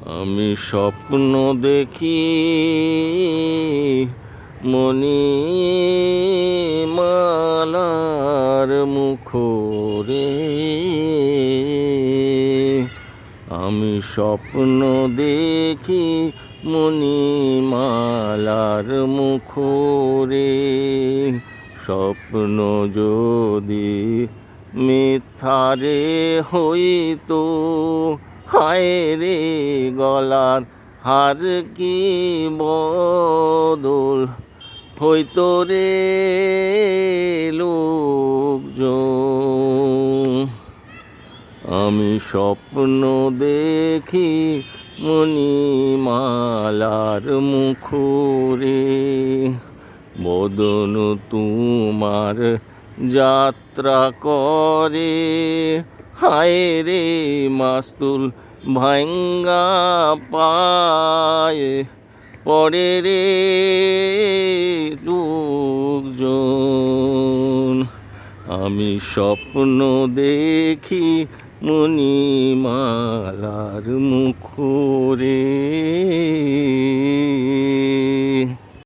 আমি স্বপ্ন দেখি মণিমালার মুখরে। আমি স্বপ্ন দেখি মণিমালার মুখরে। স্বপ্ন যদি মিথ্যারে হইতো, হায় রে গলার হার কি বদল হইতো রে লোকজন। আমি স্বপ্ন দেখি মণিমালার মুখরে। বদন তোমার যাত্রা করে, হায় রে মাস্তুল ভাঙ্গা পায় পরে রে লোকজন। আমি স্বপ্ন দেখি মণিমালার মুখরে।